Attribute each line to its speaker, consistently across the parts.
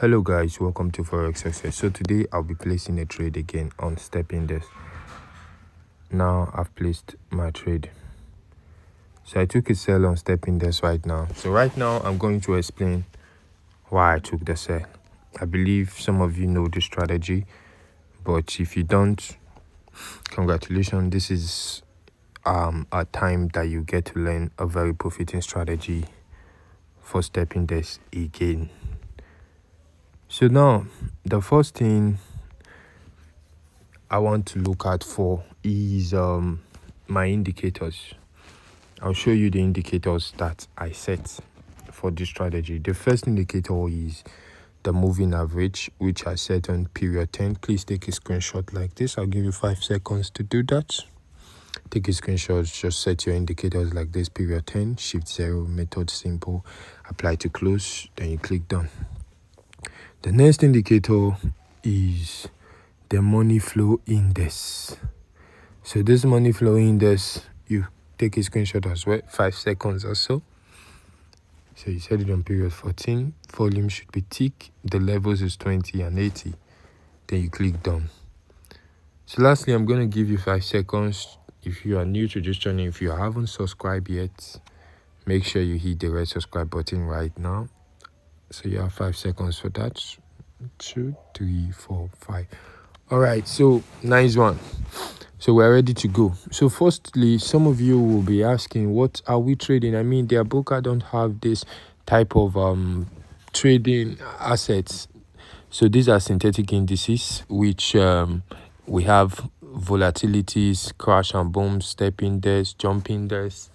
Speaker 1: Hello guys, welcome to Forex Success. So today I'll be placing a trade again on step index. Now I've placed my trade. So I took a sell on step index right now. So right now I'm going to explain why I took the sell. I believe some of you know the strategy, but if you don't, congratulations. This is a time that you get to learn a very profiting strategy for step index again. So now the first thing I want to look at for is my indicators. I'll show you the indicators that I set for this strategy. The first indicator is the moving average, which I set on period 10. Please take a screenshot like this. I'll give you 5 seconds to do that. Take a screenshot, just set your indicators like this, period 10, shift 0, method simple, apply to close, then you click done. The next indicator is the money flow index. So this money flow index, you take a screenshot as well, 5 seconds or so. So you set it on period 14, volume should be tick, the levels is 20 and 80, then you click done. So lastly, I'm going to give you 5 seconds. If you are new to this channel, if you haven't subscribed yet, make sure you hit the red subscribe button right now. So you have 5 seconds for that. 2, 3, 4, 5. All right, so nice one. So we're ready to go. So firstly, some of you will be asking, what are we trading? I mean, their broker don't have this type of trading assets. So these are synthetic indices, which we have volatilities, crash and boom, step index, jump index,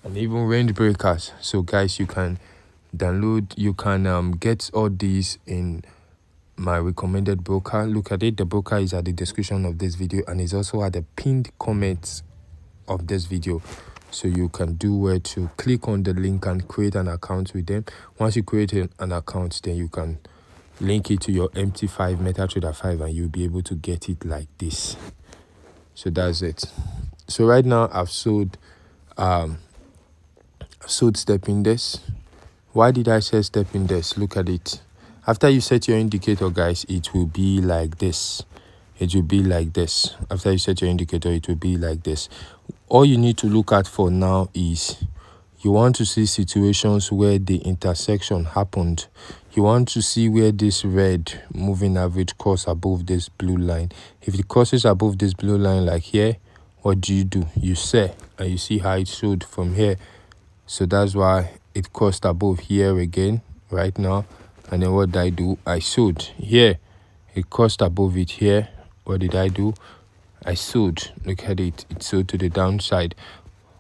Speaker 1: and even range breakers. So guys, you can download, you can get all these in my recommended broker. Look at it. The broker is at the description of this video and is also at the pinned comments of this video. So you can do where to click on the link and create an account with them. Once you create an account, then you can link it to your MT5 MetaTrader 5 and you'll be able to get it like this. So that's it. So right now I've sold step index. Why did I say step index? Look at it. After you set your indicator, guys, it will be like this. It will be like this. After you set your indicator, it will be like this. All you need to look at for now is you want to see situations where the intersection happened. You want to see where this red moving average cross above this blue line. If it crosses above this blue line like here, what do? You sell, and you see how it showed from here. So that's why it crossed above here again right now. And then what did I do? I sold here. It crossed above it here. What did I do? I sold. Look at it. It sold to the downside.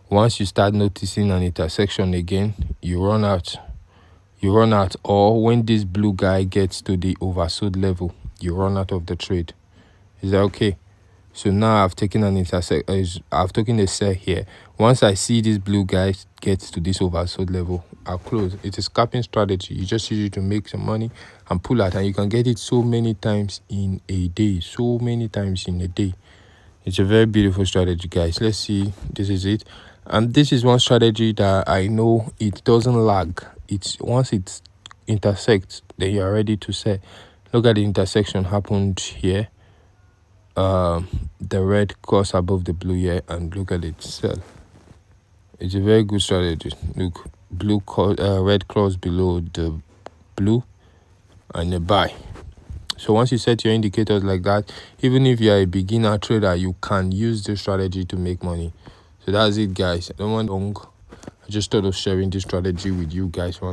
Speaker 1: Once you start noticing an intersection again, you run out. You run out. Or when this blue guy gets to the oversold level, you run out of the trade. Is that okay? So now I've taken an I've taken a sell here. Once I see this blue guy gets to this oversold level, I'll close. It's a scalping strategy. You just use it to make some money and pull out, and you can get it so many times in a day. So many times in a day. It's a very beautiful strategy, guys. Let's see. This is it. And this is one strategy that I know it doesn't lag. It's once it intersects, then you are ready to sell. Look at the intersection happened here. The red cross above the blue here, and look at it sell. It's a very good strategy. Look, red cross below the blue and a buy. So once you set your indicators like that, even if you're a beginner trader, you can use this strategy to make money. So that's it, guys. I don't want long. I just thought of sharing this strategy with you guys once.